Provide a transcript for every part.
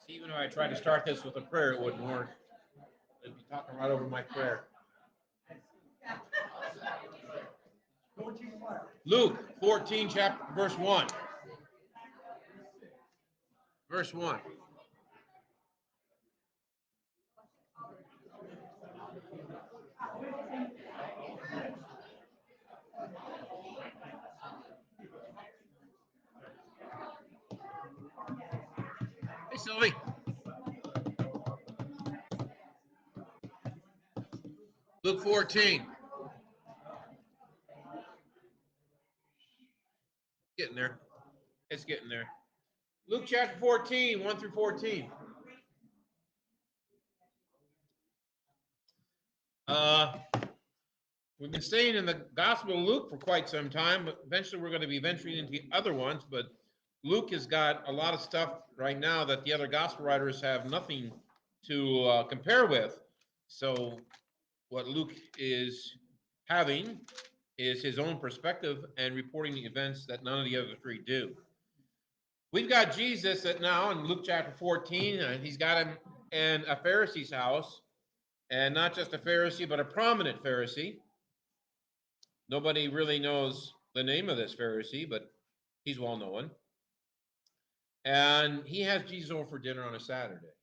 See, even if I tried to start this with a prayer, it wouldn't work. They'd be talking right over my prayer. Luke 14, chapter, verse 1. Verse 1. Hey, Sylvie. Luke 14. Getting there. It's getting there. Luke chapter 14, 1 through 14. We've been staying in the Gospel of Luke for quite some time, but eventually we're going to be venturing into other ones. But Luke has got a lot of stuff right now that the other Gospel writers have nothing to compare with. So what Luke is having is his own perspective and reporting the events that none of the other three do. We've got Jesus that now in Luke chapter 14, he's got him in a Pharisee's house, and not just a Pharisee, but a prominent Pharisee. Nobody really knows the name of this Pharisee, but he's well known. And he has Jesus over for dinner on a Saturday.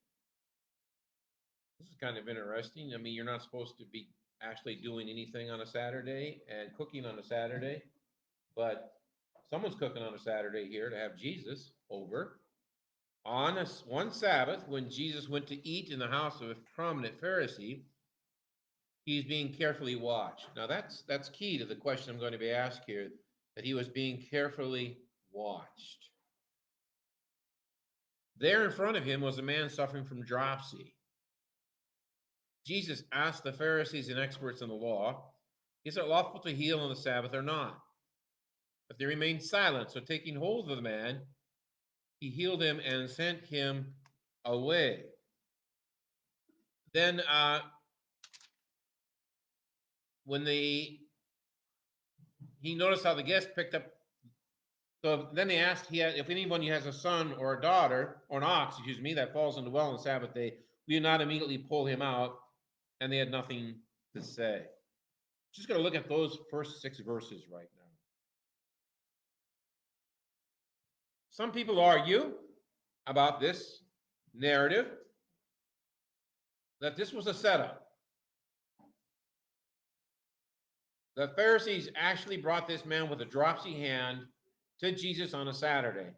This is kind of interesting. I mean, you're not supposed to be actually doing anything on a Saturday and cooking on a Saturday, but someone's cooking on a Saturday here to have Jesus over. On one Sabbath, when Jesus went to eat in the house of a prominent Pharisee, he's being carefully watched. Now, that's key to the question I'm going to be asked here, that he was being carefully watched. There in front of him was a man suffering from dropsy. Jesus asked the Pharisees and experts in the law, is it lawful to heal on the Sabbath or not? But they remained silent. So taking hold of the man, he healed him and sent him away. Then when he noticed how the guest picked up, so then they asked if anyone has a son or a daughter, or an ox, that falls into well on the Sabbath day, we do not immediately pull him out, and they had nothing to say. Just going to look at those first 6 verses right now. Some people argue about this narrative that this was a setup. The Pharisees actually brought this man with a dropsy hand to Jesus on a Saturday.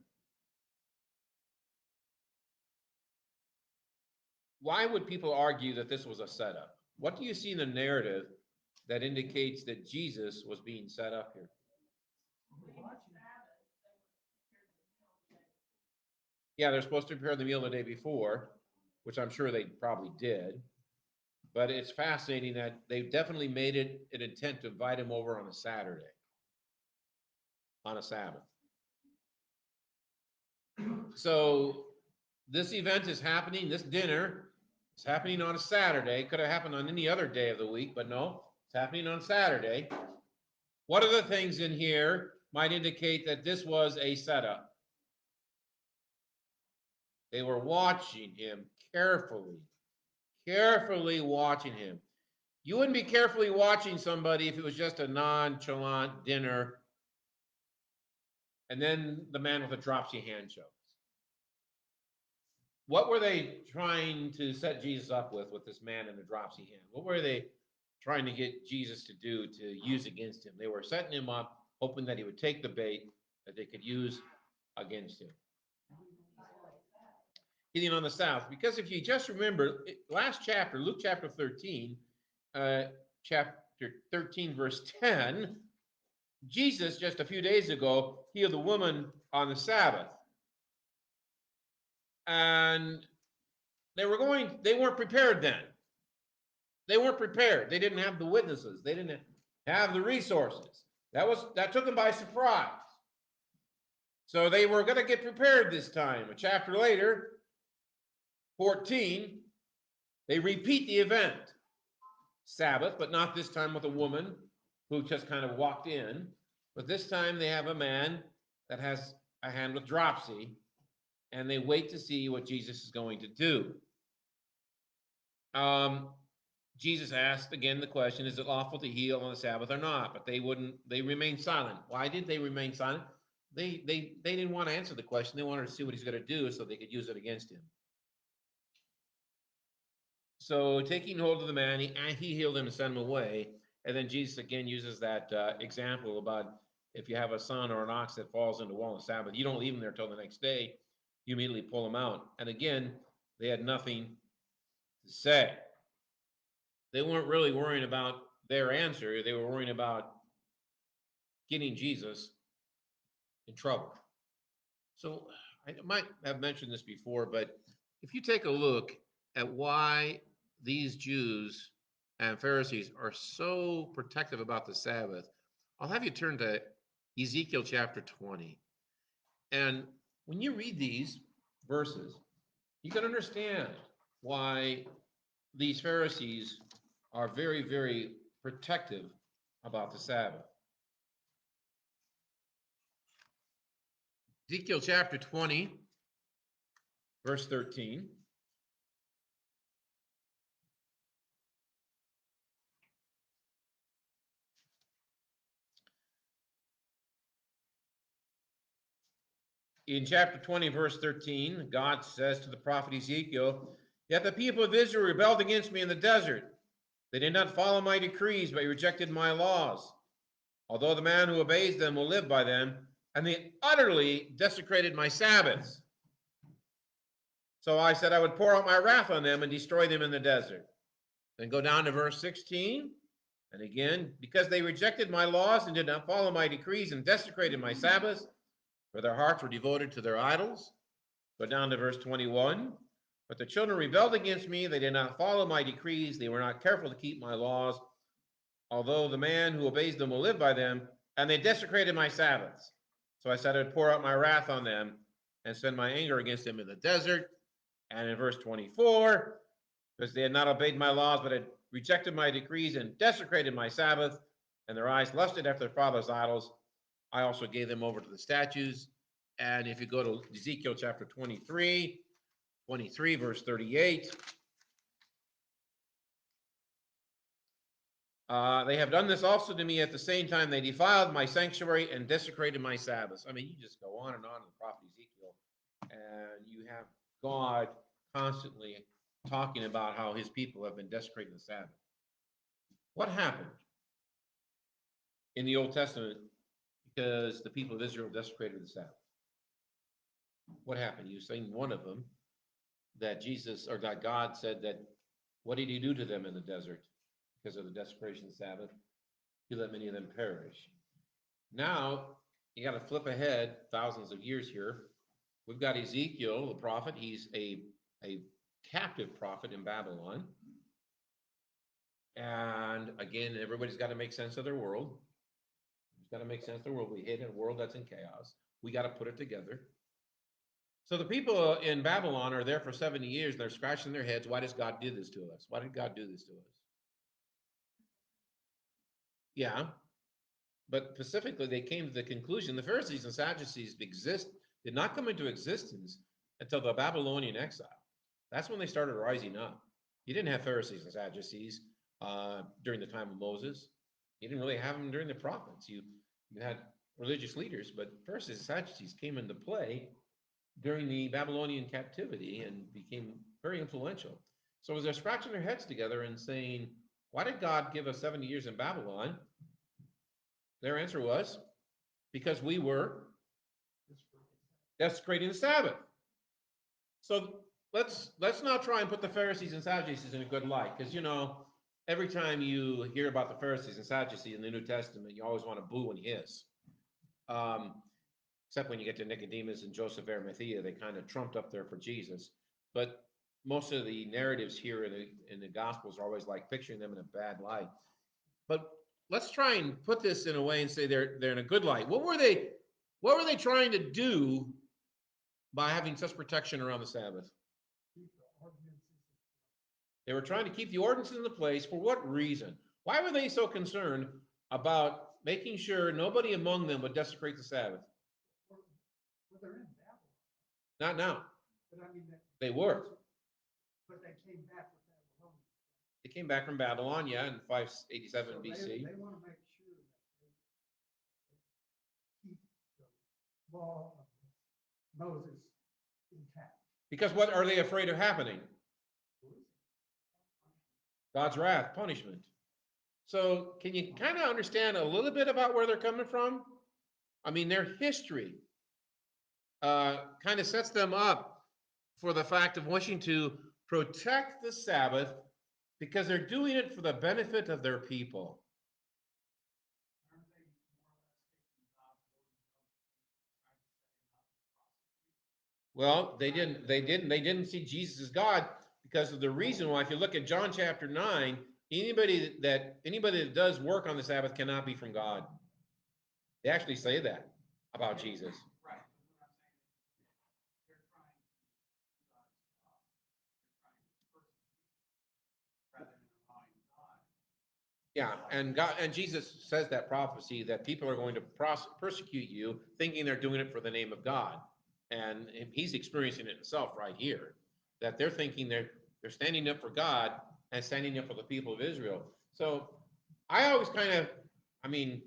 Why would people argue that this was a setup? What do you see in the narrative that indicates that Jesus was being set up here? Yeah, they're supposed to prepare the meal the day before, which I'm sure they probably did. But it's fascinating that they definitely made it an intent to invite him over on a Saturday, on a Sabbath. So this event is happening, this dinner is happening on a Saturday. Could have happened on any other day of the week, but no, it's happening on Saturday. What other things in here might indicate that this was a setup? They were watching him carefully watching him. You wouldn't be carefully watching somebody if it was just a nonchalant dinner and then the man with a dropsy hand shows. What were they trying to set Jesus up with this man in the dropsy hand? What were they trying to get Jesus to do to use against him? They were setting him up, hoping that he would take the bait that they could use against him. Healing on the Sabbath. Because if you just remember, last chapter, Luke chapter 13, chapter 13, verse 10, Jesus, just a few days ago, healed a woman on the Sabbath. And they weren't prepared then. They weren't prepared. They didn't have the witnesses. They didn't have the resources. That took them by surprise. So they were going to get prepared this time. A chapter later, 14, they repeat the event. Sabbath, but not this time with a woman who just kind of walked in. But this time they have a man that has a hand with dropsy, and they wait to see what Jesus is going to do. Jesus asked again the question, is it lawful to heal on the Sabbath or not? But they remained silent. Why did they remain silent? They didn't want to answer the question. They wanted to see what he's going to do so they could use it against him. So taking hold of the man, he healed him and sent him away. And then Jesus again uses that example about if you have a son or an ox that falls into a wall on Sabbath, you don't leave him there till the next day. You immediately pull him out. And again, they had nothing to say. They weren't really worrying about their answer. They were worrying about getting Jesus in trouble. So I might have mentioned this before, but if you take a look at why these Jews and Pharisees are so protective about the Sabbath, I'll have you turn to Ezekiel chapter 20. And when you read these verses, you can understand why these Pharisees are very, very protective about the Sabbath. Ezekiel chapter 20, verse 13. In chapter 20, verse 13, God says to the prophet Ezekiel, "Yet the people of Israel rebelled against me in the desert. They did not follow my decrees, but rejected my laws. Although the man who obeys them will live by them, and they utterly desecrated my Sabbaths. So I said I would pour out my wrath on them and destroy them in the desert." Then go down to verse 16. And again, because they rejected my laws and did not follow my decrees and desecrated my Sabbaths, for their hearts were devoted to their idols. Go down to verse 21. But the children rebelled against me. They did not follow my decrees. They were not careful to keep my laws. Although the man who obeys them will live by them, and they desecrated my Sabbaths. So I said I would pour out my wrath on them and send my anger against them in the desert. And in verse 24, because they had not obeyed my laws, but had rejected my decrees and desecrated my Sabbath, and their eyes lusted after their fathers' idols, I also gave them over to the statues. And if you go to Ezekiel chapter 23, verse 38, they have done this also to me at the same time. They defiled my sanctuary and desecrated my Sabbaths. I mean, you just go on in the prophet Ezekiel, and you have God constantly talking about how his people have been desecrating the Sabbath. What happened in the Old Testament because the people of Israel desecrated the Sabbath? What happened? You seen one of them that Jesus or that God said that what did he do to them in the desert because of the desecration of the Sabbath? He let many of them perish. Now you got to flip ahead thousands of years here. We've got Ezekiel the prophet. He's a captive prophet in Babylon. And again, everybody's got to make sense of their world. It's got to make sense of the world. We hate a world that's in chaos. We got to put it together. So the people in Babylon are there for 70 years. They're scratching their heads. Why does God do this to us? Why did God do this to us? Yeah, but specifically, they came to the conclusion the Pharisees and Sadducees did not come into existence until the Babylonian exile. That's when they started rising up. You didn't have Pharisees and Sadducees during the time of Moses. You didn't really have them during the prophets. You had religious leaders, but Pharisees and Sadducees came into play during the Babylonian captivity and became very influential. So as they're scratching their heads together and saying, why did God give us 70 years in Babylon? Their answer was, because we were desecrating the Sabbath. So let's not try and put the Pharisees and Sadducees in a good light, because every time you hear about the Pharisees and Sadducees in the New Testament, you always want to boo and hiss. Except when you get to Nicodemus and Joseph Arimathea, they kind of trumped up there for Jesus. But most of the narratives here in the Gospels are always like picturing them in a bad light. But let's try and put this in a way and say they're in a good light. What were they trying to do by having such protection around the Sabbath? They were trying to keep the ordinances in place. For what reason? Why were they so concerned about making sure nobody among them would desecrate the Sabbath? they're in Babylon. Not now. But I mean, they were. But they came back with Babylon. They came back from Babylon, yeah, in 587 So BC. They want to make sure that they keep the law of Moses intact. Because what are they afraid of happening? God's wrath, punishment. So can you kind of understand a little bit about where they're coming from? I mean, their history kind of sets them up for the fact of wishing to protect the Sabbath because they're doing it for the benefit of their people. Well, they didn't see Jesus as God because of the reason why. If you look at John chapter 9, anybody that does work on the Sabbath cannot be from God. They actually say that about Jesus. Right. Yeah, and Jesus says that prophecy that people are going to persecute you, thinking they're doing it for the name of God, and he's experiencing it himself right here. That they're thinking they're standing up for God and standing up for the people of Israel. So I always kind of, I mean,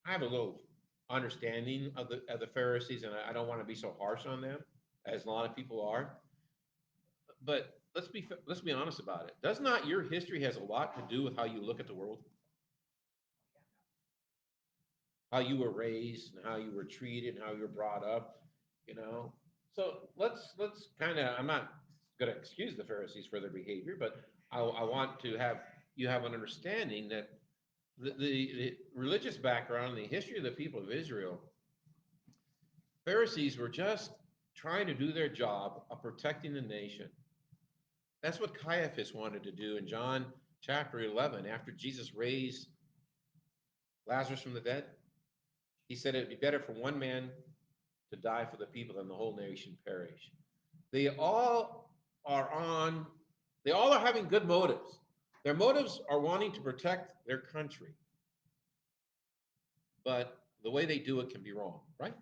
I have a little understanding of the Pharisees, and I don't want to be so harsh on them, as a lot of people are. But let's be honest about it. Does not your history has a lot to do with how you look at the world? How you were raised and how you were treated and how you were brought up, you know? So let's kind of, I'm not going to excuse the Pharisees for their behavior, but I want to have you have an understanding that the religious background, the history of the people of Israel, Pharisees were just trying to do their job of protecting the nation. That's what Caiaphas wanted to do in John chapter 11 after Jesus raised Lazarus from the dead. He said it'd be better for one man to die for the people than the whole nation perish. They all are having good motives. Their motives are wanting to protect their country. But the way they do it can be wrong, right?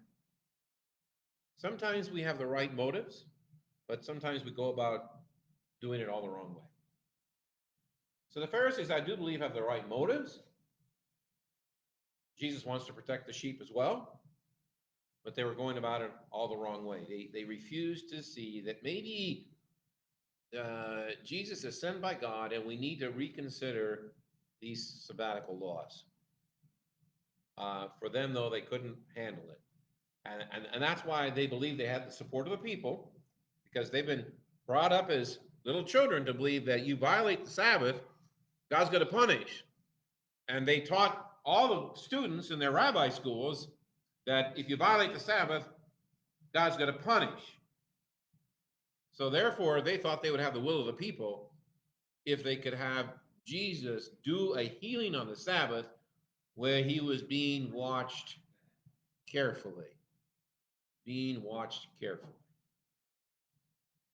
Sometimes we have the right motives, but sometimes we go about doing it all the wrong way. So the Pharisees, I do believe, have the right motives. Jesus wants to protect the sheep as well, but they were going about it all the wrong way. They refused to see that maybe Jesus is sent by God and we need to reconsider these sabbatical laws. For them, though, they couldn't handle it. And that's why they believe they had the support of the people, because they've been brought up as little children to believe that you violate the Sabbath, God's going to punish. And they taught all the students in their rabbi schools that if you violate the Sabbath, God's going to punish. So therefore, they thought they would have the will of the people if they could have Jesus do a healing on the Sabbath where he was being watched carefully. Being watched carefully.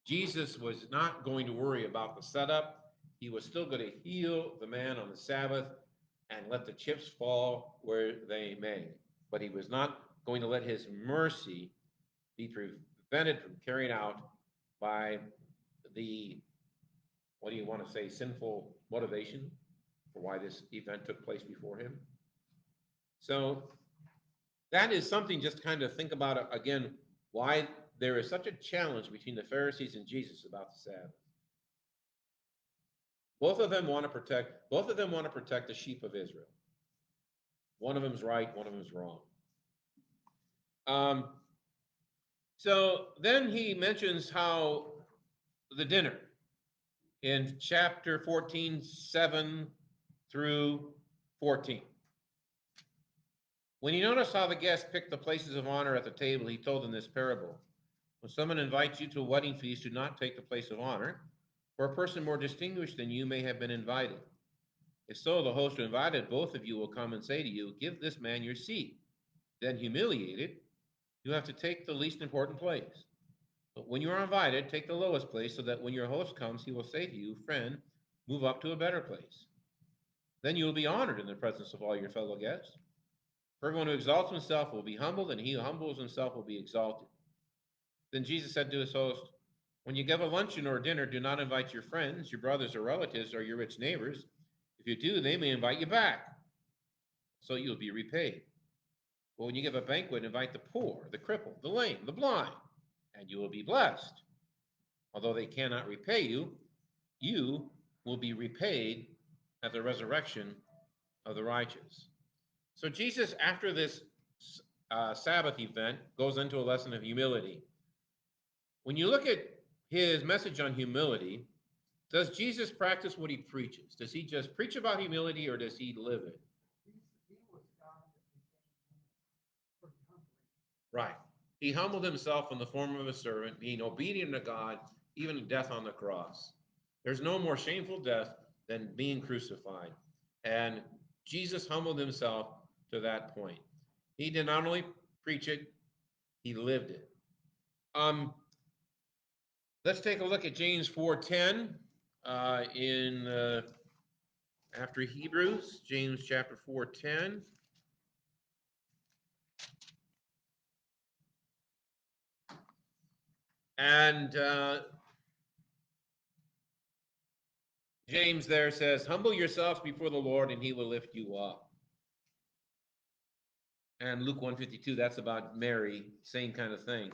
Jesus was not going to worry about the setup. He was still going to heal the man on the Sabbath and let the chips fall where they may. But he was not going to let his mercy be prevented from carrying out by the, what do you want to say, sinful motivation for why this event took place before him. So that is something just to kind of think about, again, why there is such a challenge between the Pharisees and Jesus about the Sabbath. Both of them want to protect the sheep of Israel. One of them's right, one of them's wrong. So then he mentions how the dinner in chapter 14, 7 through 14. When he noticed how the guests picked the places of honor at the table, he told them this parable. When someone invites you to a wedding feast, do not take the place of honor, for a person more distinguished than you may have been invited. If so, the host who invited both of you will come and say to you, give this man your seat. Then, humiliated, you have to take the least important place. But when you are invited, take the lowest place, so that when your host comes, he will say to you, friend, move up to a better place. Then you will be honored in the presence of all your fellow guests. For everyone who exalts himself will be humbled, and he who humbles himself will be exalted. Then Jesus said to his host, when you give a luncheon or a dinner, do not invite your friends, your brothers or relatives, or your rich neighbors. If you do, they may invite you back, so you'll be repaid. But when you give a banquet, invite the poor, the crippled, the lame, the blind, and you will be blessed. Although they cannot repay you, you will be repaid at the resurrection of the righteous. So Jesus, after this Sabbath event, goes into a lesson of humility. When you look at his message on humility, does Jesus practice what he preaches? Does he just preach about humility or does he live it? He was God that became pretty humbly. Right. He humbled himself in the form of a servant, being obedient to God, even to death on the cross. There's no more shameful death than being crucified. And Jesus humbled himself to that point. He did not only preach it, he lived it. Let's take a look at James 4:10 in after Hebrews, James chapter 4:10. And James there says, humble yourselves before the Lord and he will lift you up. And Luke 152, that's about Mary, same kind of thing.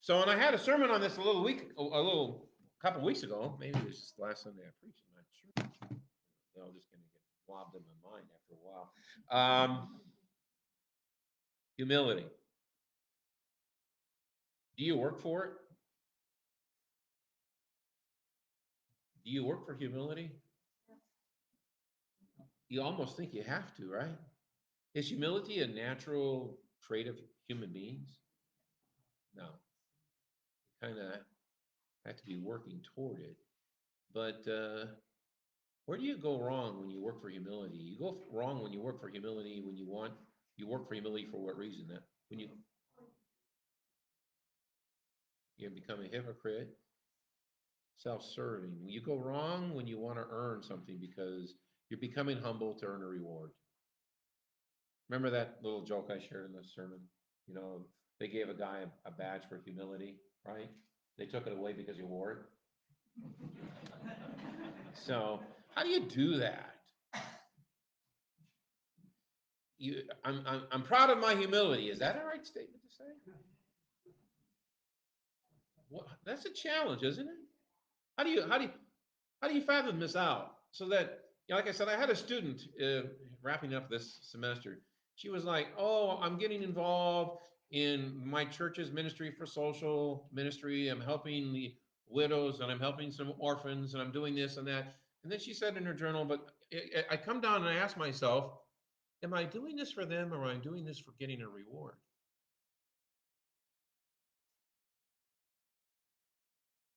So, and I had a sermon on this a little couple weeks ago. Maybe it was just last Sunday I preached. I'm not sure. They're just going to get lobbed in my mind after a while. Humility. Do you work for it? Do you work for humility? You almost think you have to, right? Is humility a natural trait of human beings? No. You kind of have to be working toward it. But where do you go wrong when you work for humility? You go wrong when you work for humility when you work for humility for what reason? That when you become a hypocrite, self-serving. You go wrong when you want to earn something because you're becoming humble to earn a reward. Remember that little joke I shared in the sermon? You know, they gave a guy a badge for humility, right? They took it away because he wore it. So how do you do that? I'm proud of my humility. Is that a right statement to say? Well, that's a challenge, isn't it? How do you how do you how do you fathom this out so that like I said, I had a student wrapping up this semester. She was like, "Oh, I'm getting involved in my church's ministry for social ministry. I'm helping the widows and I'm helping some orphans and I'm doing this and that." And then she said in her journal, "But I come down and I ask myself, am I doing this for them or am I doing this for getting a reward?"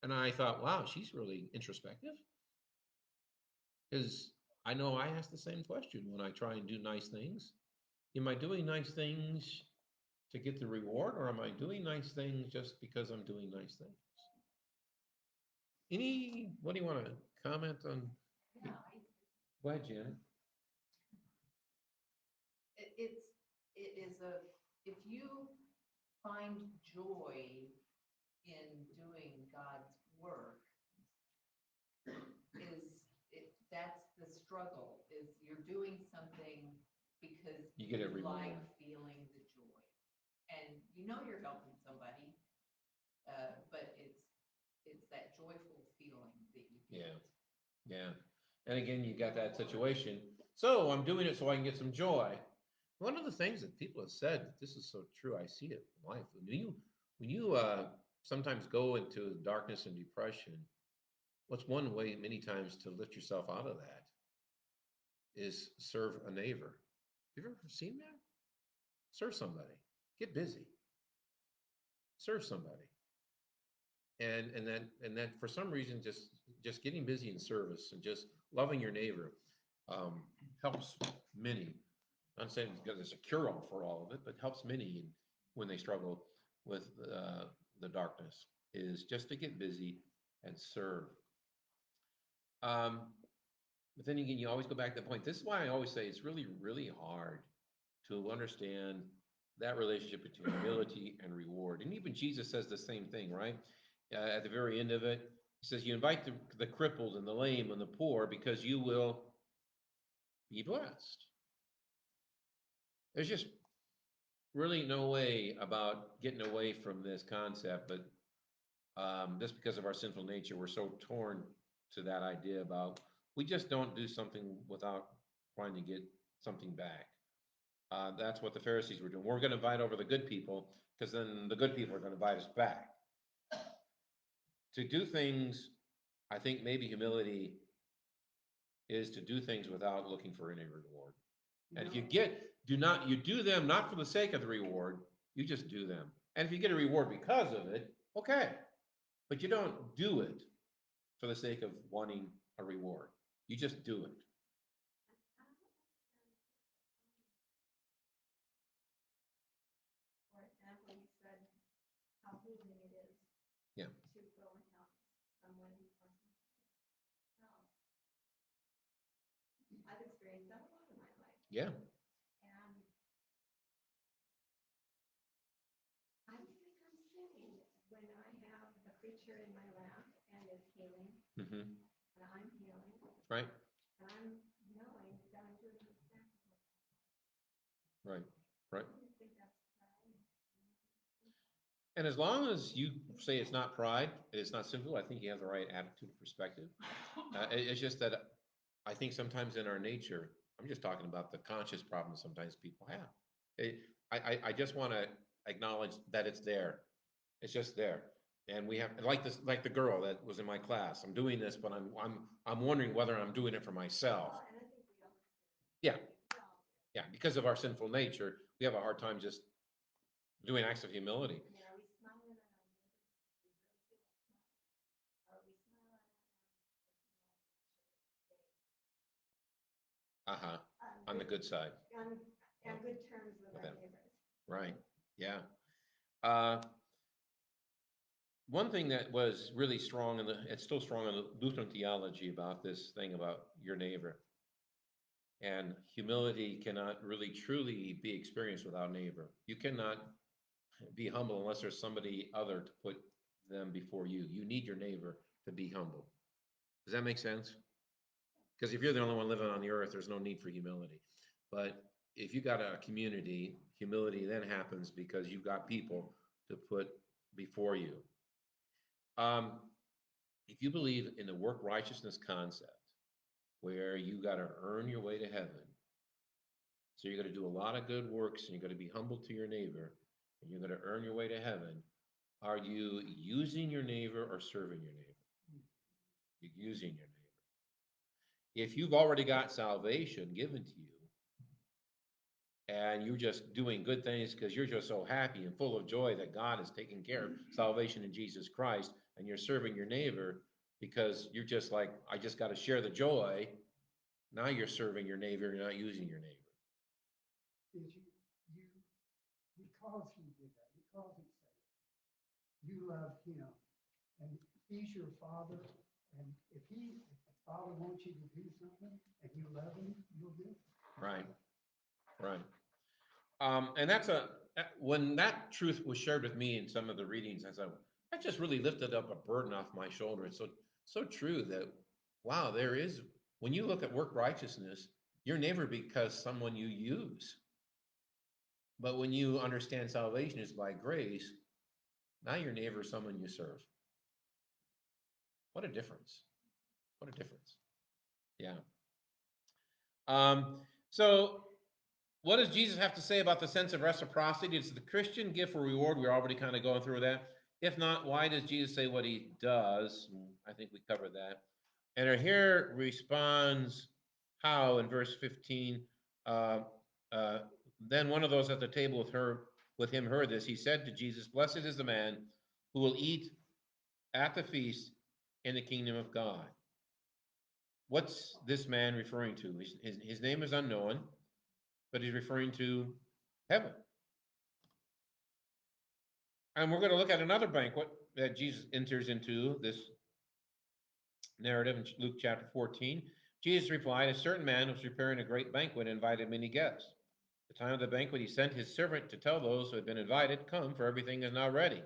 And I thought, wow, she's really introspective because I know I ask the same question when I try and do nice things. Am I doing nice things to get the reward or am I doing nice things just because I'm doing nice things? What do you want to comment on? Yeah, Go ahead, Janet. it is if you find joy in doing God's work, that's the struggle, is you're doing something because You get a you reward. like feeling the joy. And you know you're helping somebody, but it's that joyful feeling that you Yeah. get. Yeah. And again, you got that situation. So I'm doing it so I can get some joy. One of the things that people have said, this is so true, I see it in life. When you sometimes go into darkness and depression, what's one way many times to lift yourself out of that is serve a neighbor. Have you ever seen that? Serve somebody. Get busy. Serve somebody. And then for some reason just getting busy in service and just loving your neighbor helps many. I'm saying because it's a cure-all for all of it, but helps many when they struggle with the darkness is just to get busy and serve. Um, but then again, you always go back to the point. This is why I always say it's really, really hard to understand that relationship between humility and reward. And even Jesus says the same thing, right? At the very end of it, he says, you invite the crippled and the lame and the poor because you will be blessed. There's just really no way about getting away from this concept, but just because of our sinful nature, we're so torn to that idea about we just don't do something without trying to get something back. That's what the Pharisees were doing. We're going to invite over the good people because then the good people are going to invite us back. To do things, I think maybe humility is to do things without looking for any reward. And if you you do them not for the sake of the reward, you just do them. And if you get a reward because of it, okay. But you don't do it for the sake of wanting a reward. You just do it. For example, you said how healing it is. Yeah. To go and help someone or something else. I've experienced that a lot in my life. Yeah. And I don't think I'm sinning when I have a creature in my lap and it's healing, Mm-hmm. and I'm healing, Right. and I'm knowing that I'm doing exactly what Right. Right. I don't think that's right. And as long as you say it's not pride, it's not sinful, I think you have the right attitude and perspective. It's just that I think sometimes in our nature, I'm just talking about the conscious problems sometimes people have. It, I just want to acknowledge that it's there. It's just there. And we have like this, like the girl that was in my class. I'm doing this, but I'm wondering whether I'm doing it for myself. Well, and I think we all. Yeah, We all do. yeah. Because of our sinful nature, we have a hard time just doing acts of humility. I mean, are we smiling at our neighbors? Do we really feel like smiling? Or are we smiling at Uh-huh. them? On the good side. On good terms with With our them. neighbors. Right. Yeah. Uh, One thing that was really strong it's still strong in the Lutheran theology about this thing about your neighbor. And humility cannot really truly be experienced without neighbor. You cannot be humble unless there's somebody other to put them before you. You need your neighbor to be humble. Does that make sense? Because if you're the only one living on the earth, there's no need for humility. But if you got a community, humility then happens because you've got people to put before you. Um, if you believe in the work righteousness concept, where you got to earn your way to heaven, so you're going to do a lot of good works and you're going to be humble to your neighbor and you're going to earn your way to heaven, are you using your neighbor or serving your neighbor? You're using your neighbor. If you've already got salvation given to you and you're just doing good things because you're just so happy and full of joy that God has taken care of salvation in Jesus Christ, and you're serving your neighbor because you're just like, I just got to share the joy. Now you're serving your neighbor, you're not using your neighbor. Is you, because he did that, because he saved you, you love him, and he's your father, and if the father wants you to do something, and you love him, you'll do it. Right, right. And when that truth was shared with me in some of the readings, I said, that just really lifted up a burden off my shoulder. It's so true that, wow, when you look at work righteousness, your neighbor because someone you use. But when you understand salvation is by grace, now your neighbor is someone you serve. What a difference. What a difference. Yeah. So what does Jesus have to say about the sense of reciprocity? Is the Christian gift or reward? We're already kind of going through that. If not, why does Jesus say what he does? I think we covered that. And here responds how in verse 15. Then one of those at the table with him heard this. He said to Jesus, "Blessed is the man who will eat at the feast in the kingdom of God." What's this man referring to? His name is unknown, but he's referring to heaven. And we're going to look at another banquet that Jesus enters into this narrative in Luke chapter 14. Jesus replied, "A certain man was preparing a great banquet and invited many guests. The time of the banquet, he sent his servant to tell those who had been invited, come, for everything is now ready.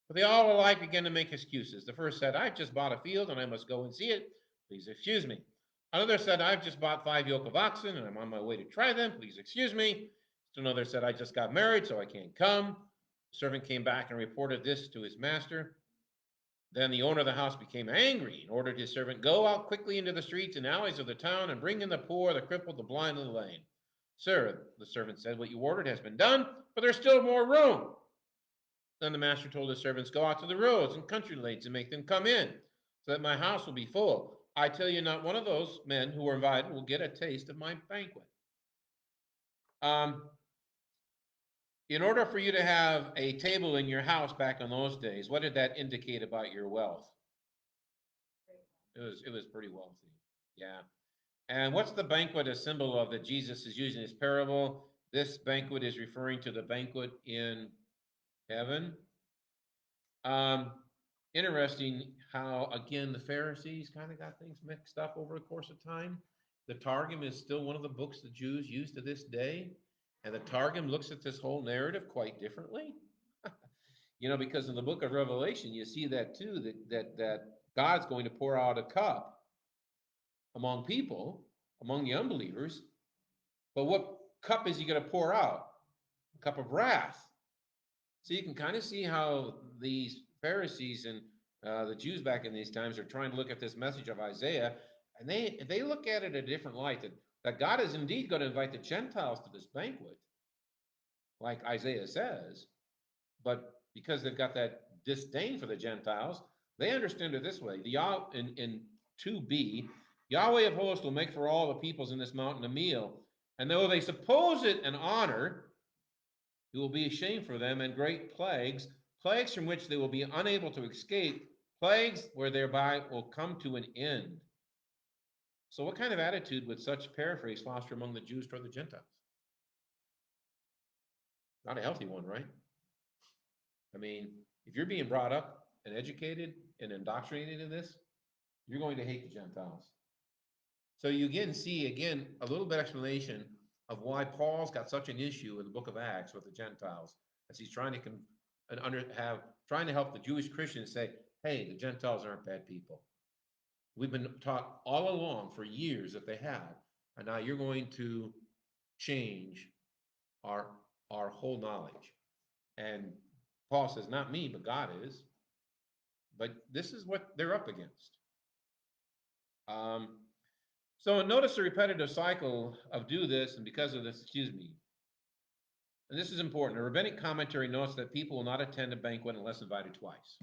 But they all alike began to make excuses. The first said, I've just bought a field and I must go and see it. Please excuse me. Another said, I've just bought 5 yoke of oxen and I'm on my way to try them. Please excuse me. Another said, I just got married, so I can't come. The servant came back and reported this to his master. Then the owner of the house became angry and ordered his servant, go out quickly into the streets and alleys of the town and bring in the poor, the crippled, the blind, and the lame. Sir, the servant said, what you ordered has been done, but there's still more room. Then the master told his servants, go out to the roads and country lanes and make them come in, so that my house will be full. I tell you, not one of those men who were invited will get a taste of my banquet. In order for you to have a table in your house back in those days, what did that indicate about your wealth? It was pretty wealthy. Yeah. And what's the banquet a symbol of that Jesus is using this parable? This banquet is referring to the banquet in heaven. Interesting how, again, the Pharisees kind of got things mixed up over the course of time. The Targum is still one of the books the Jews use to this day. And the Targum looks at this whole narrative quite differently. Because in the book of Revelation, you see that too, that God's going to pour out a cup among people, among the unbelievers. But what cup is he going to pour out? A cup of wrath. So you can kind of see how these Pharisees and the Jews back in these times are trying to look at this message of Isaiah, and they look at it a different light, that God is indeed going to invite the Gentiles to this banquet, like Isaiah says, but because they've got that disdain for the Gentiles, they understand it this way. In 2b, Yahweh of hosts will make for all the peoples in this mountain a meal, and though they suppose it an honor, it will be a shame for them, and great plagues from which they will be unable to escape, plagues where thereby will come to an end. So what kind of attitude would such paraphrase foster among the Jews toward the Gentiles? Not a healthy one, right? I mean, if you're being brought up and educated and indoctrinated in this, you're going to hate the Gentiles. So you see a little bit explanation of why Paul's got such an issue in the book of Acts with the Gentiles, as he's trying to help the Jewish Christians say, hey, the Gentiles aren't bad people. We've been taught all along for years that they have, and now you're going to change our whole knowledge. And Paul says, not me, but God is. But this is what they're up against. So notice the repetitive cycle of do this, and because of this, and this is important. A rabbinic commentary notes that people will not attend a banquet unless invited twice.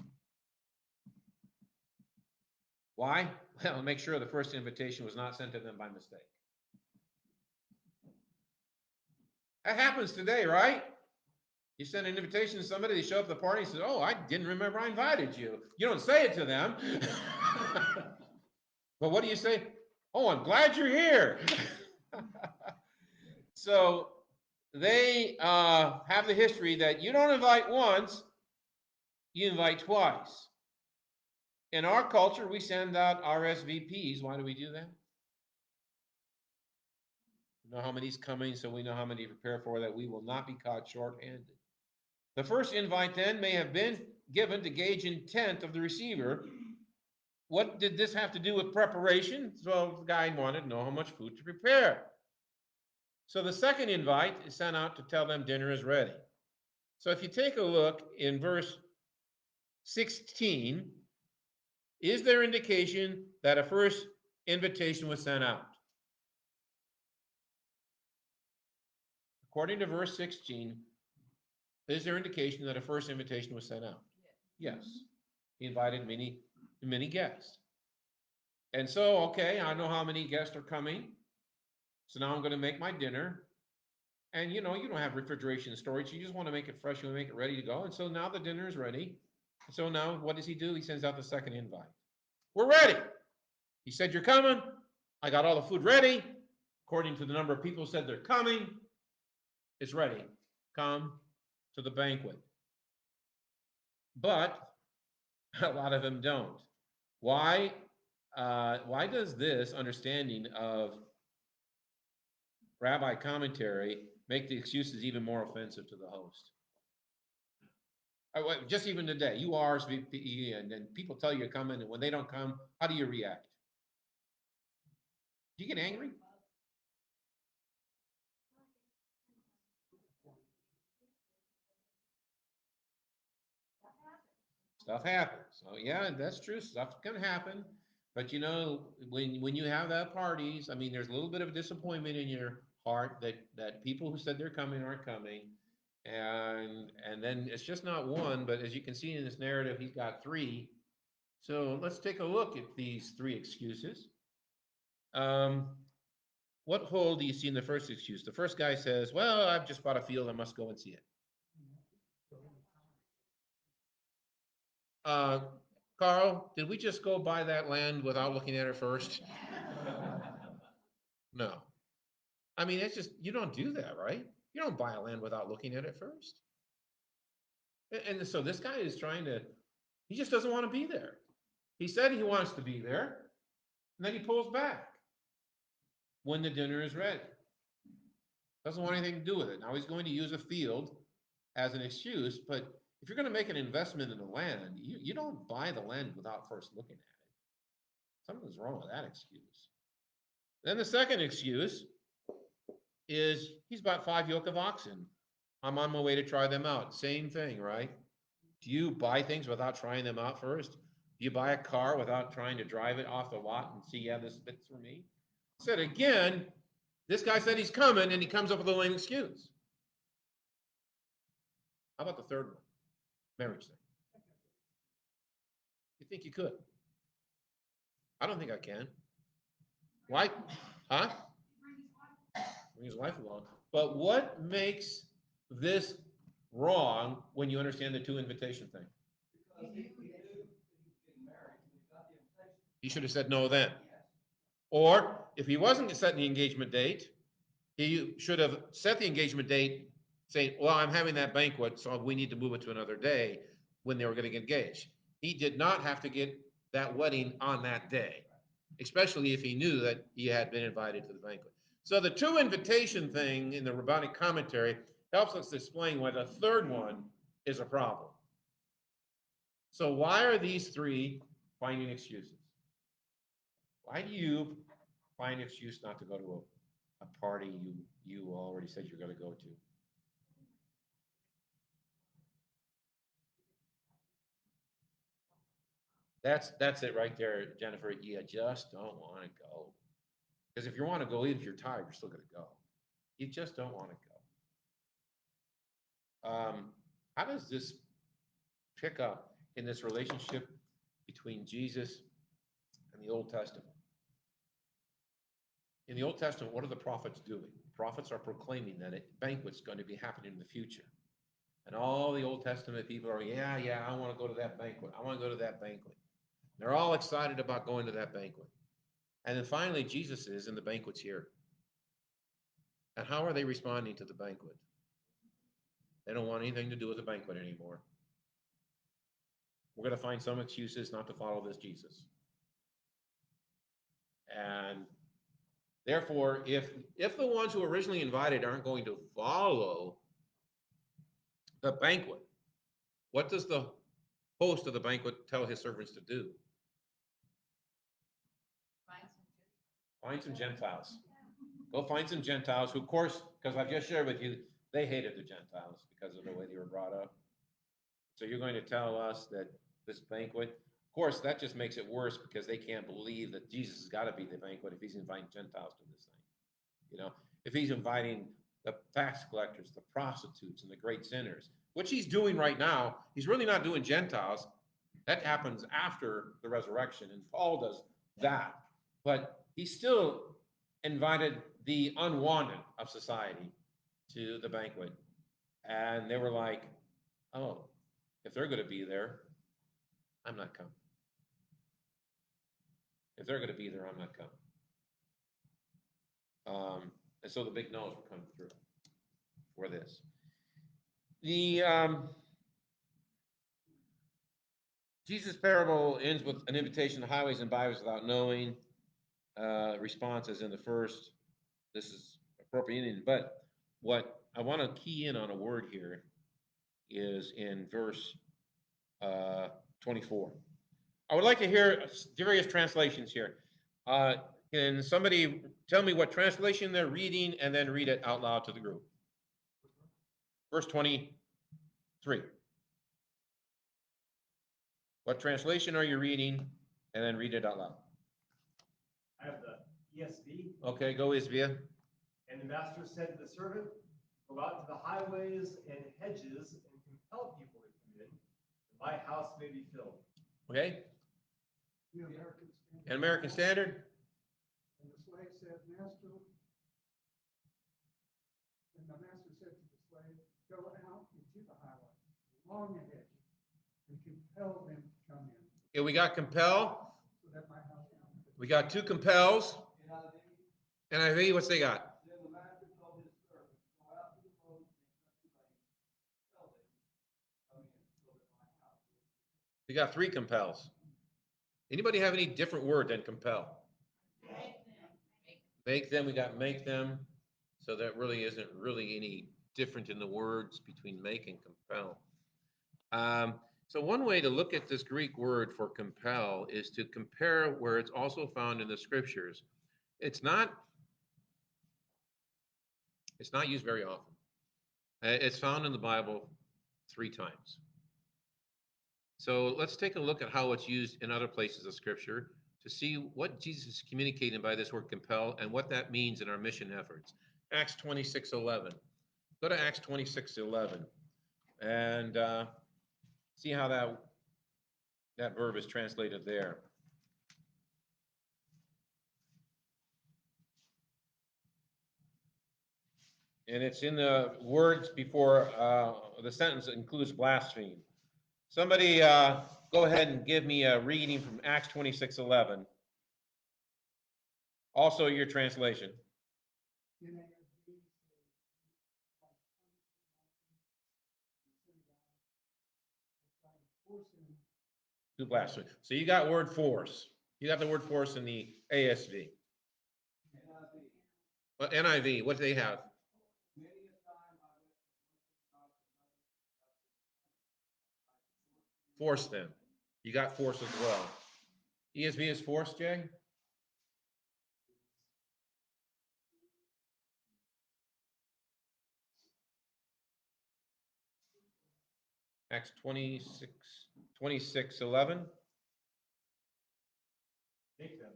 Why? Well, make sure the first invitation was not sent to them by mistake. That happens today, right? You send an invitation to somebody, they show up at the party and say, oh, I didn't remember I invited you. You don't say it to them. But what do you say? Oh, I'm glad you're here. So they have the history that you don't invite once, you invite twice. In our culture, we send out RSVPs. Why do we do that? We know how many's coming, so we know how many to prepare for, that we will not be caught short-handed. The first invite then may have been given to gauge intent of the receiver. What did this have to do with preparation? So the guy wanted to know how much food to prepare. So the second invite is sent out to tell them dinner is ready. So if you take a look in verse 16, is there indication that a first invitation was sent out? According to verse 16, is there indication that a first invitation was sent out? Yes. He invited many guests. And so, okay, I know how many guests are coming. So now I'm going to make my dinner. And you don't have refrigeration storage. You just want to make it fresh. You want to make it ready to go. And so now the dinner is ready. So now what does he do? He sends out the second invite. We're ready. He said, you're coming. I got all the food ready. According to the number of people who said they're coming, it's ready. Come to the banquet. But a lot of them don't. Why does this understanding of rabbi commentary make the excuses even more offensive to the host. Just even today, you RSVP, and then people tell you to come in, and when they don't come, how do you react? Do you get angry? Stuff happens. So yeah, that's true. Stuff can happen. But you know, when you have that parties, I mean, there's a little bit of disappointment in your heart that people who said they're coming aren't coming, and then it's just not one, but as you can see in this narrative, he's got three. So let's take a look at these three excuses. Um, what hole do you see in the first excuse? The first guy says, "Well, I've just bought a field. I must go and see it." Uh, Carl, did we just go buy that land without looking at it first? No. I mean, it's just, you don't do that, right? You don't buy a land without looking at it first. And so this guy is he just doesn't want to be there. He said he wants to be there, and then he pulls back when the dinner is ready. Doesn't want anything to do with it. Now he's going to use a field as an excuse, but if you're going to make an investment in the land, you don't buy the land without first looking at it. Something's wrong with that excuse. Then the second excuse is he's bought 5 yoke of oxen. I'm on my way to try them out. Same thing, right? Do you buy things without trying them out first? Do you buy a car without trying to drive it off the lot and see, yeah, this fits for me? Said again, this guy said he's coming and he comes up with a lame excuse. How about the third one? Marriage thing. You think you could? I don't think I can. Why? Huh? Bring his wife along. But what makes this wrong when you understand the 2 invitation thing? He should have said no then. Or if he wasn't setting the engagement date, he should have set the engagement date saying, well, I'm having that banquet, so we need to move it to another day when they were going to get engaged. He did not have to get that wedding on that day, especially if he knew that he had been invited to the banquet. So the 2 invitation thing in the rabbinic commentary helps us explain why the third one is a problem. So why are these 3 finding excuses? Why do you find an excuse not to go to a party you already said you're going to go to? That's it right there, Jennifer. You just don't want to go. Because if you want to go, even if you're tired, you're still going to go. You just don't want to go. How does this pick up in this relationship between Jesus and the Old Testament? In the Old Testament, what are the prophets doing? The prophets are proclaiming that a banquet's going to be happening in the future. And all the Old Testament people are, yeah, I want to go to that banquet. I want to go to that banquet. They're all excited about going to that banquet. And then finally, Jesus is, and the banquet's here. And how are they responding to the banquet? They don't want anything to do with the banquet anymore. We're going to find some excuses not to follow this Jesus. And therefore, if the ones who originally invited aren't going to follow the banquet, what does the host of the banquet tell his servants to do? Find some Gentiles. Go find some Gentiles who, of course, because I've just shared with you, they hated the Gentiles because of the way they were brought up. So you're going to tell us that this banquet, of course, that just makes it worse because they can't believe that Jesus has got to be the banquet if he's inviting Gentiles to this thing. You know, if he's inviting the tax collectors, the prostitutes, and the great sinners, which he's doing right now, he's really not doing Gentiles. That happens after the resurrection, and Paul does that. But he still invited the unwanted of society to the banquet. And they were like, oh, if they're going to be there, I'm not coming. If they're going to be there, I'm not coming. And so the big no's were coming through for this. The Jesus parable ends with an invitation to highways and byways without knowing. Response is in the first. This is appropriate, but what I want to key in on a word here, is in verse 24. I would like to hear various translations here. Can somebody tell me what translation they're reading and then read it out loud to the group? Verse 23. What translation are you reading? And then read it out loud. I have the ESV. Okay, go Isvia. And the master said to the servant, go out to the highways and hedges and compel people to come in, that my house may be filled. Okay, The American Standard. and American Standard. And the slave said, Master, and the master said to the slave, go out into the highway, along the hedge, and compel them to come in, Okay, we got compel. so that my house may be filled. We got two compels. NIV, what's they got? Then the master told his servant, go out to the road and tell them, come in, so that my house will be. We got three compels. Anybody have any different word than compel? Make them, we got make them. So that really isn't really any different in the words between make and compel. So one way to look at this Greek word for compel is to compare where it's also found in the scriptures. It's not used very often. It's found in the Bible 3 times. So let's take a look at how it's used in other places of scripture to see what Jesus is communicating by this word compel and what that means in our mission efforts. Acts 26:11. Go to Acts 26:11 and see how that verb is translated there. And it's in the words before the sentence that includes blaspheme. Somebody go ahead and give me a reading from Acts 26:11. Also your translation. NASB says, To blasphemy. So you got word force. You got the word force in the ASV. But NIV, what do they have? Many a time I went from one to another, Force them. You got force as well. ESV is force, Jay? Acts 26:11. Make them.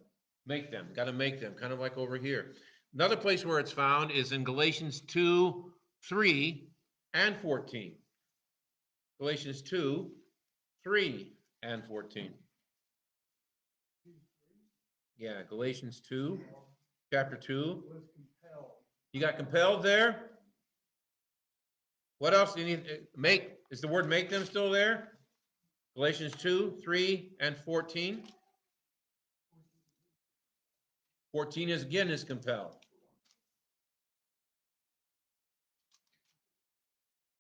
Make them. Got to make them. Kind of like over here. Another place where it's found is in Galatians 2:3 and 14. Galatians 2:3 and 14. Yeah, Galatians 2, chapter 2. was compelled. You got compelled there? What else do you need? Make, is the word make them still there? Galatians 2:3 and 14. 14 is again is compelled.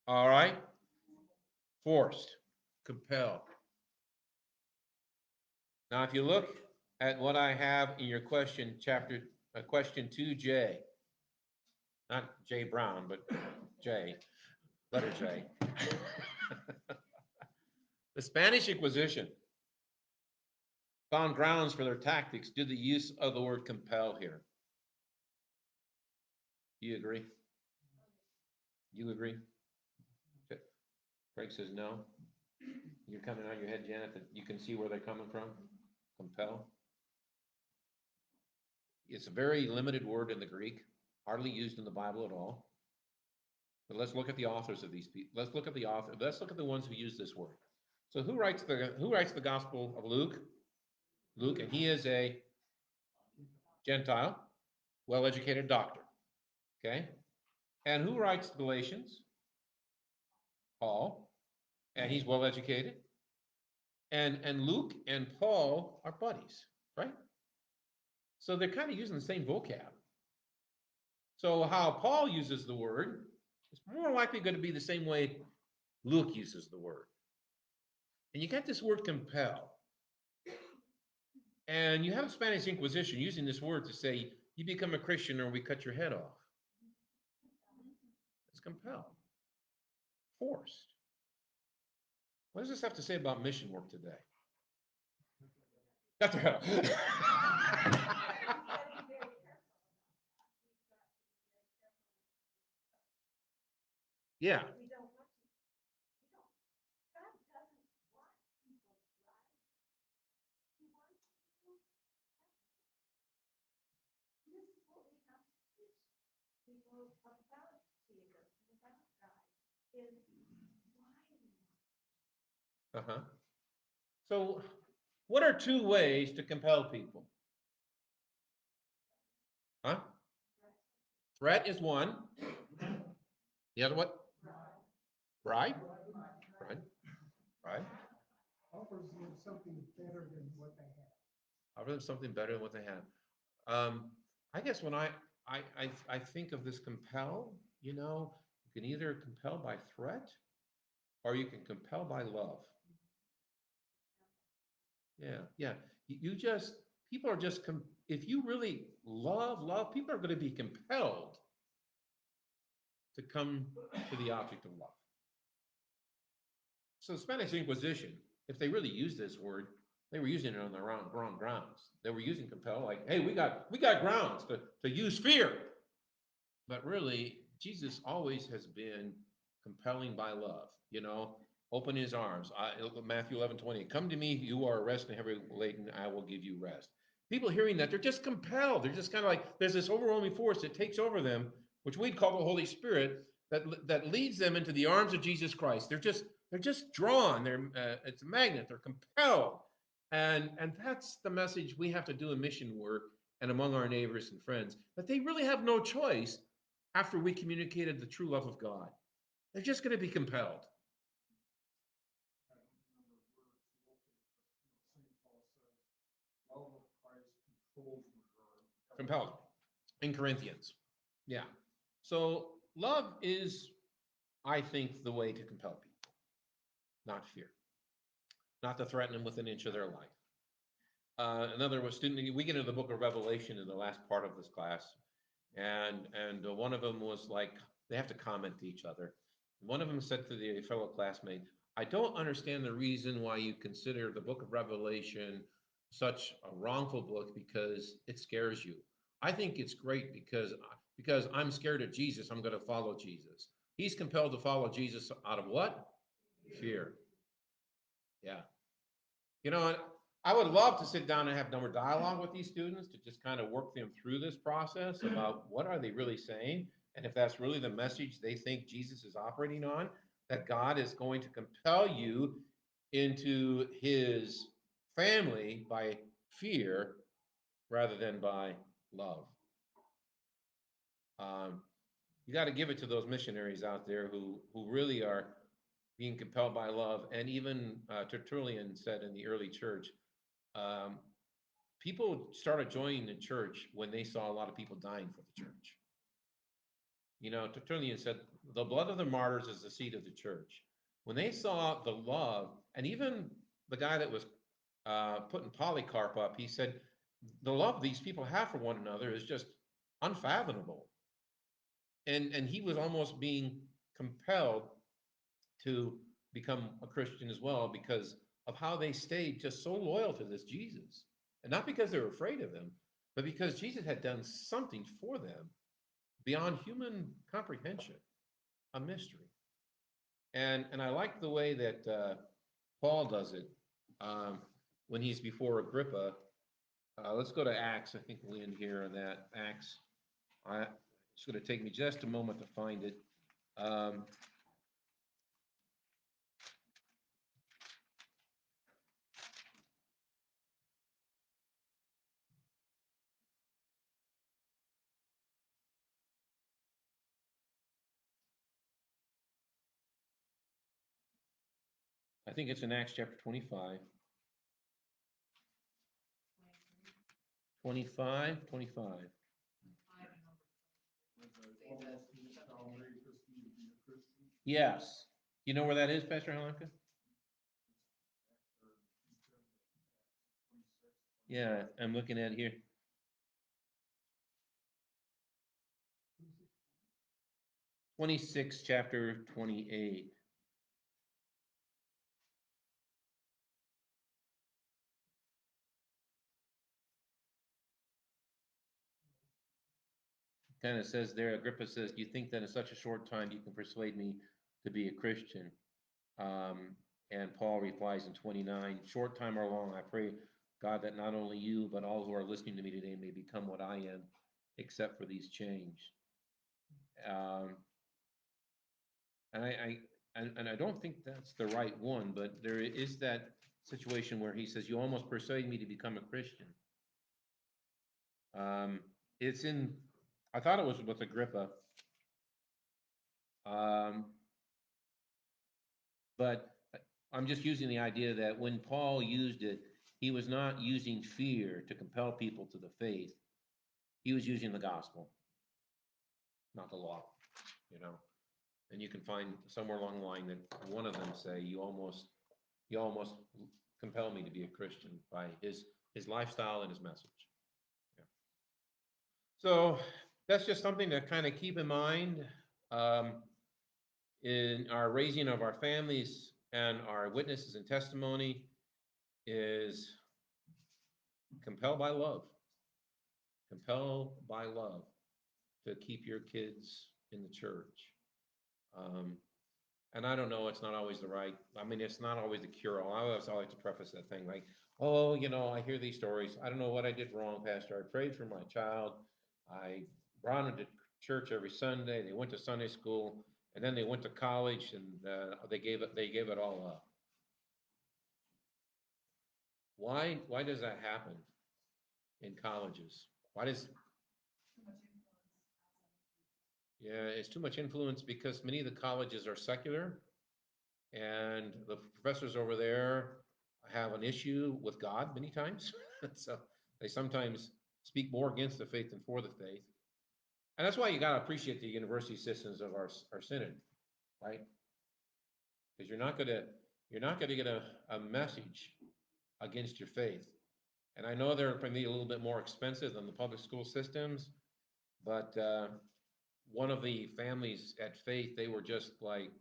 All right. Forced, compelled. Now, if you look at what I have in your question, question 2J, not J Brown, but J, letter J. The Spanish Inquisition found grounds for their tactics due to the use of the word compel here. Do you agree? You agree? Okay. Craig says no. You're coming out of your head, Janet, that you can see where they're coming from? Compel. It's a very limited word in the Greek, hardly used in the Bible at all. But let's look at the authors of these people. Let's look at the author. Let's look at the ones who use this word. So who writes the Gospel of Luke? Luke, and he is a Gentile, well-educated doctor. Okay? And who writes Galatians? Paul, and he's well-educated. And Luke and Paul are buddies, right? So they're kind of using the same vocab. So how Paul uses the word is more likely going to be the same way Luke uses the word. And you got this word compel. And you have the Spanish Inquisition using this word to say, you become a Christian or we cut your head off. compelled, forced. What does this have to say about mission work today? Got their help. Yeah. We don't want to. We don't. God doesn't want people to rise. He wants people to have. This is what we have to teach people about Jesus and about God is why we want. Uh-huh. So, what are two ways to compel people? Huh? Threat is one. The other what? Bribe? Bribe? Bribe? Offers them something better than what they have. Offer them something better than what they have. I guess when I think of this compel, you can either compel by threat or you can compel by love. Yeah. People are just, if you really love, people are going to be compelled to come to the object of love. So the Spanish Inquisition, if they really used this word, they were using it on the wrong grounds. They were using compel like, hey, we got grounds to use fear. But really, Jesus always has been compelling by love, open his arms. Matthew 11:20, come to me, you are rested and heavy laden, I will give you rest. People hearing that, they're just compelled. They're just kind of like, there's this overwhelming force that takes over them, which we'd call the Holy Spirit, that leads them into the arms of Jesus Christ. They're just drawn. It's a magnet. They're compelled. And that's the message we have to do in mission work and among our neighbors and friends, that they really have no choice after we communicated the true love of God. They're just going to be compelled. I don't remember where it's located, but St. Paul says, love of Christ controls the verb. Compelled in Corinthians. Yeah. So love is, I think, the way to compel people, not fear, not to threaten them with an inch of their life. Another student, we get into the book of Revelation in the last part of this class, and one of them was like, they have to comment to each other. One of them said to the fellow classmate, I don't understand the reason why you consider the book of Revelation such a wrongful book because it scares you. I think it's great because I'm scared of Jesus, I'm going to follow Jesus. He's compelled to follow Jesus out of what? Fear. Yeah. I would love to sit down and have more dialogue with these students to just kind of work them through this process about what are they really saying, and if that's really the message they think Jesus is operating on, that God is going to compel you into his family by fear rather than by love. You got to give it to those missionaries out there who really are being compelled by love. And even Tertullian said in the early church, people started joining the church when they saw a lot of people dying for the church. Tertullian said, the blood of the martyrs is the seed of the church. When they saw the love, and even the guy that was putting Polycarp up, he said, the love these people have for one another is just unfathomable. And he was almost being compelled to become a Christian as well because of how they stayed just so loyal to this Jesus. And not because they were afraid of him, but because Jesus had done something for them beyond human comprehension, a mystery. And I like the way that Paul does it when he's before Agrippa. Let's go to Acts. I think we'll end here on that. Acts. It's going to take me just a moment to find it. I think it's in Acts chapter 25. 25. Yes. You know where that is, Pastor Halenka? Yeah, I'm looking at it here. 26, chapter 28. Kind of says there, Agrippa says, "Do you think that in such a short time you can persuade me to be a Christian?" And Paul replies in 29, "Short time or long, I pray, God, that not only you, but all who are listening to me today may become what I am, except for these chains." Um, and I don't think that's the right one, but there is that situation where he says, "You almost persuade me to become a Christian." Um, it's in, I thought it was with Agrippa. Um, but I'm just using the idea that when Paul used it, he was not using fear to compel people to the faith. He was using the gospel, not the law, you know. And you can find somewhere along the line that one of them say, you almost compel me to be a Christian by his lifestyle and his message. Yeah. So that's just something to kind of keep in mind in our raising of our families and our witnesses and testimony is compelled by love. Compelled by love to keep your kids in the church. Um, and I don't know, it's not always the right, I mean, it's not always the cure all. I always like to preface that thing like, oh, I hear these stories. I don't know what I did wrong, Pastor. I prayed for my child. I brought them to church every Sunday. They went to Sunday school, and then they went to college, and they gave it all up. Why does that happen in colleges? Why does Yeah, it's too much influence because many of the colleges are secular, and the professors over there have an issue with God many times. So they sometimes speak more against the faith than for the faith. And that's why you got to appreciate the university systems of our synod, right? Because you're not gonna get a message against your faith. And I know they're maybe a little bit more expensive than the public school systems, but one of the families at Faith, they were just like,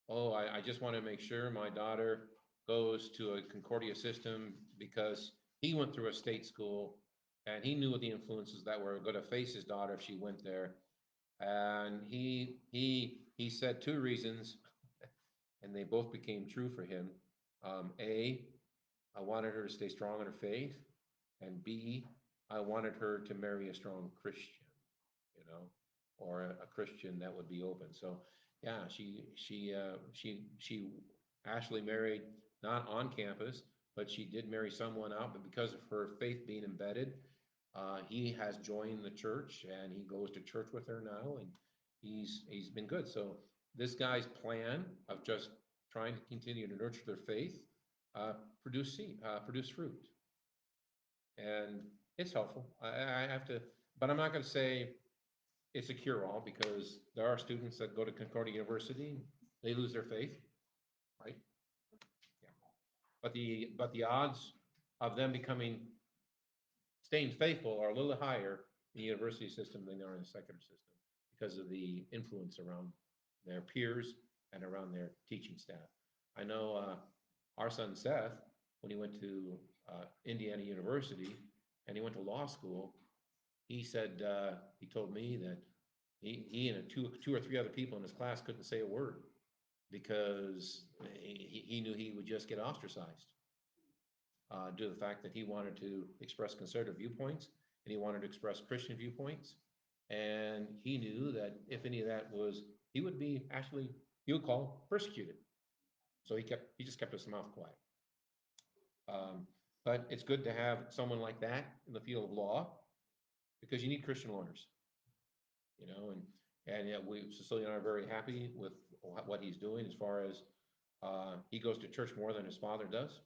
oh, I just want to make sure my daughter goes to a Concordia system because he went through a state school and he knew the influences that were going to face his daughter if she went there. And he said two reasons, and they both became true for him. A, I wanted her to stay strong in her faith, and B, I wanted her to marry a strong Christian, you know, or a Christian that would be open. So yeah, she actually married not on campus, but she did marry someone out. But because of her faith being embedded, he has joined the church and he goes to church with her now, and he's been good. So this guy's plan of just trying to continue to nurture their faith produce fruit, and it's helpful. I have to, but I'm not going to say it's a cure-all because there are students that go to Concordia University, they lose their faith, right? Yeah. But the odds of them staying faithful are a little higher in the university system than they are in the secular system because of the influence around their peers and around their teaching staff. I know our son Seth, when he went to Indiana University and he went to law school, he said, he told me that he and two or three other people in his class couldn't say a word because he knew he would just get ostracized due to the fact that he wanted to express conservative viewpoints and he wanted to express Christian viewpoints. And he knew that if any of that was, he would be actually, he would call persecuted. So he just kept his mouth quiet. But it's good to have someone like that in the field of law because you need Christian lawyers, and yeah, Cecilia and I are very happy with what he's doing as far as he goes to church more than his father does.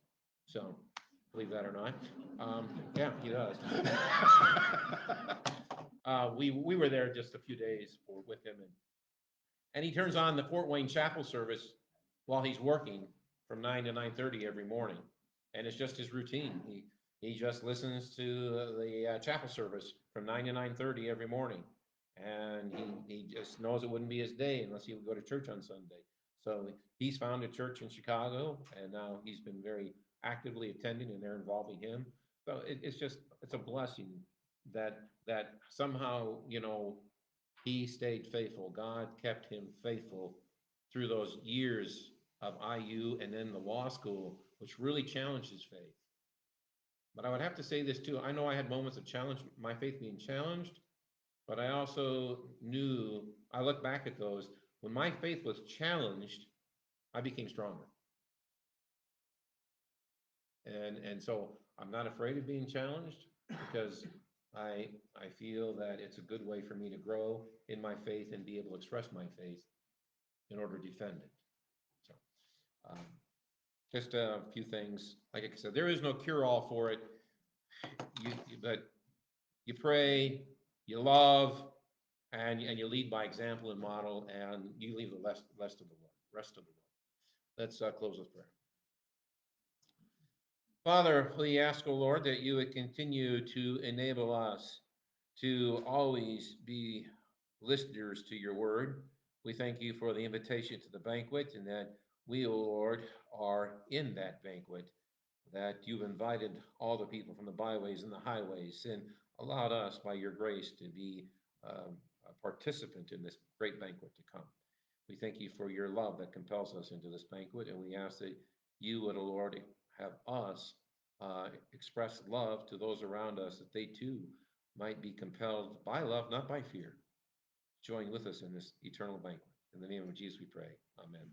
So, believe that or not, yeah, he does. We were there just a few days with him, and he turns on the Fort Wayne Chapel service while he's working from 9 to 9:30 every morning, and it's just his routine. He just listens to the chapel service from 9 to 9:30 every morning, and he just knows it wouldn't be his day unless he would go to church on Sunday. So he's found a church in Chicago, and now he's been very actively attending, and they're involving him. So it's a blessing that somehow, he stayed faithful. God kept him faithful through those years of IU and then the law school, which really challenged his faith. But I would have to say this too. I know I had moments of challenge, my faith being challenged, but I also knew, I look back at those, when my faith was challenged, I became stronger. And so I'm not afraid of being challenged because I feel that it's a good way for me to grow in my faith and be able to express my faith in order to defend it. So just a few things. Like I said, there is no cure-all for it. But you pray, you love, and you lead by example and model, and you leave the rest of the world. Let's close with prayer. Father, we ask, O Lord, that you would continue to enable us to always be listeners to your word. We thank you for the invitation to the banquet, and that we, O Lord, are in that banquet, that you've invited all the people from the byways and the highways, and allowed us, by your grace, to be a participant in this great banquet to come. We thank you for your love that compels us into this banquet, and we ask that you would, O Lord, have us express love to those around us, that they too might be compelled by love, not by fear. Join with us in this eternal banquet. In the name of Jesus we pray. Amen.